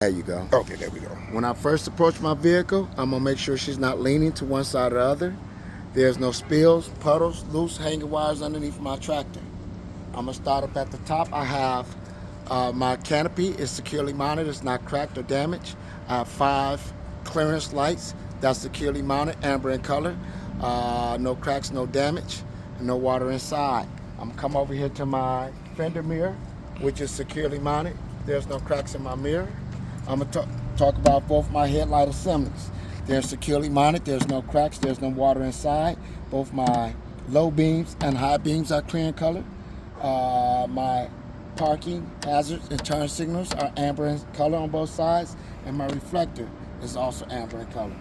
There you go. Okay, there we go. When I first approach my vehicle, I'm gonna make sure she's not leaning to one side or the other. There's no spills, puddles, loose hanging wires underneath my tractor. I'm gonna start up at the top. I have my canopy is securely mounted. It's not cracked or damaged. I have 5 clearance lights that's securely mounted, amber in color. No cracks, no damage, and no water inside. I'm gonna come over here to my fender mirror, which is securely mounted. There's no cracks in my mirror. I'm gonna talk about both my headlight assemblies. They're securely mounted. There's no cracks. There's no water inside. Both my low beams and high beams are clear in color. My parking hazards and turn signals are amber in color on both sides, and my reflector is also amber in color.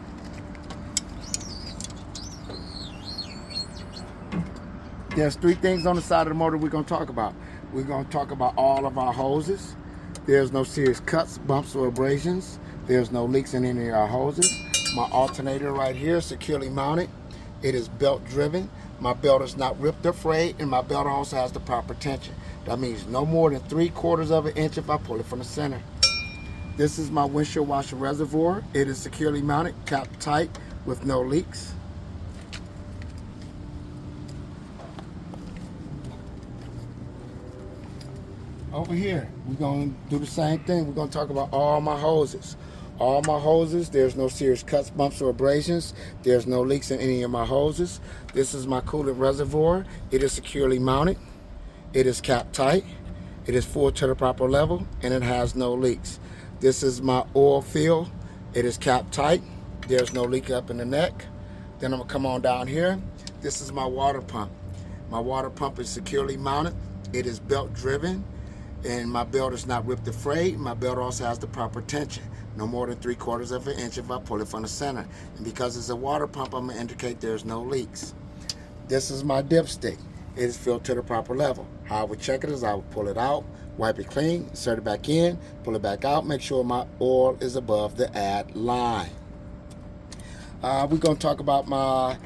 There's 3 things on the side of the motor we're going to talk about. We're going to talk about all of our hoses. There's no serious cuts, bumps, or abrasions. There's no leaks in any of our hoses. My alternator right here is securely mounted. It is belt driven. My belt is not ripped or frayed, and my belt also has the proper tension. That means no more than 3/4 of an inch if I pull it from the center. This is my windshield washer reservoir. It is securely mounted, capped tight with no leaks. Over here, we're going to do the same thing. We're going to talk about all my hoses. All my hoses, there's no serious cuts, bumps, or abrasions. There's no leaks in any of my hoses. This is my coolant reservoir. It is securely mounted. It is capped tight. It is full to the proper level, and it has no leaks. This is my oil fill. It is capped tight. There's no leak up in the neck. Then I'm going to come on down here. This is my water pump. My water pump is securely mounted. It is belt driven, and my belt is not ripped or frayed. My belt also has the proper tension. No more than 3/4 of an inch if I pull it from the center. And because it's a water pump, I'm gonna indicate there's no leaks. This is my dipstick. It is filled to the proper level. How I would check it is I would pull it out, wipe it clean, insert it back in, pull it back out, make sure my oil is above the add line. We're gonna talk about my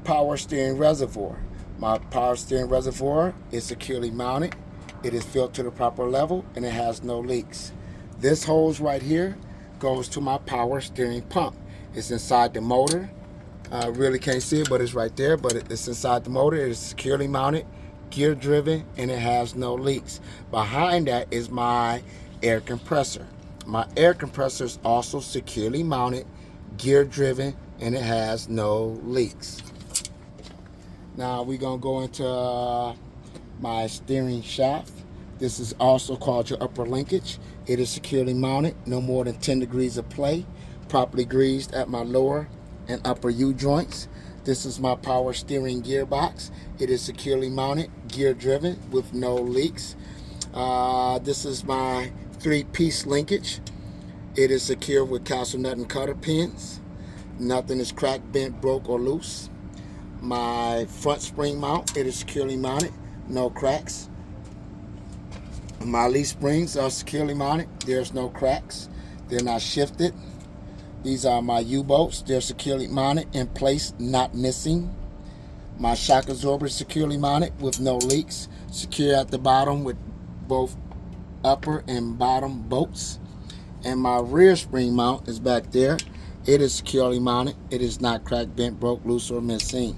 power steering reservoir. My power steering reservoir is securely mounted. It is filled to the proper level, and it has no leaks. This hose right here goes to my power steering pump. It's inside the motor. I really can't see it, but it's right there. But it's inside the motor. It is securely mounted, gear driven, and it has no leaks. Behind that is my air compressor. My air compressor is also securely mounted, gear driven, and it has no leaks. Now we're gonna go into my steering shaft. This is also called your upper linkage. It is securely mounted, no more than 10 degrees of play, properly greased at my lower and upper U joints. This is my power steering gearbox. It is securely mounted, gear driven with no leaks. This is my 3-piece linkage. It is secure with castle nut and cutter pins. Nothing is cracked, bent, broke, or loose. My front spring mount, it is securely mounted, no cracks. My leaf springs are securely mounted. There's no cracks. They're not shifted. These are my U-bolts. They're securely mounted in place, not missing. My shock absorber is securely mounted with no leaks. Secure at the bottom with both upper and bottom bolts. And my rear spring mount is back there. It is securely mounted. It is not cracked, bent, broke, loose, or missing.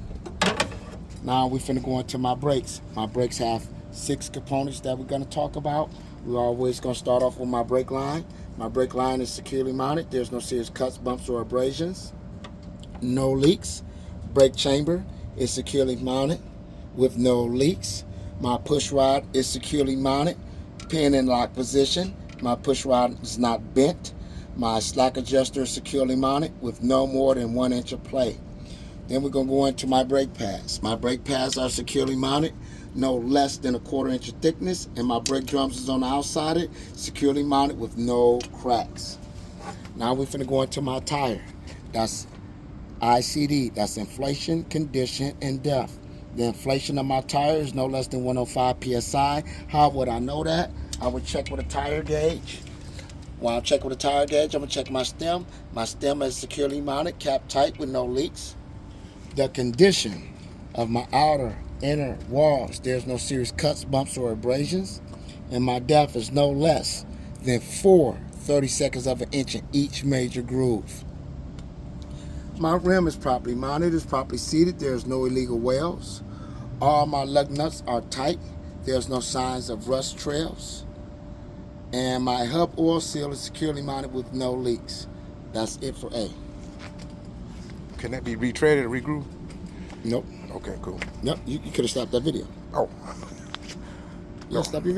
Now we're finna go into my brakes. My brakes have 6 components that we're gonna talk about. We're always gonna start off with my brake line. My brake line is securely mounted. There's no serious cuts, bumps, or abrasions. No leaks. Brake chamber is securely mounted with no leaks. My push rod is securely mounted, pin in lock position. My push rod is not bent. My slack adjuster is securely mounted with no more than 1 inch of play. Then we're gonna go into my brake pads. My brake pads are securely mounted, no less than 1/4 inch of thickness, and my brake drums is on the outside of it, securely mounted with no cracks. Now we're finna go into my tire. That's ICD, that's inflation, condition, and depth. The inflation of my tire is no less than 105 PSI. How would I know that? I would check with a tire gauge. When I check with a tire gauge, I'm gonna check my stem. My stem is securely mounted, capped tight with no leaks. The condition of my outer, inner walls, there's no serious cuts, bumps, or abrasions. And my depth is no less than 4 0.30 of an inch in each major groove. My rim is properly mounted, is properly seated. There's no illegal welds. All my lug nuts are tight. There's no signs of rust trails. And my hub oil seal is securely mounted with no leaks. That's it for A. Can that be retreaded or regrooved? Nope. Okay, cool. Nope. You could have stopped that video. Oh. Yeah, stop your video.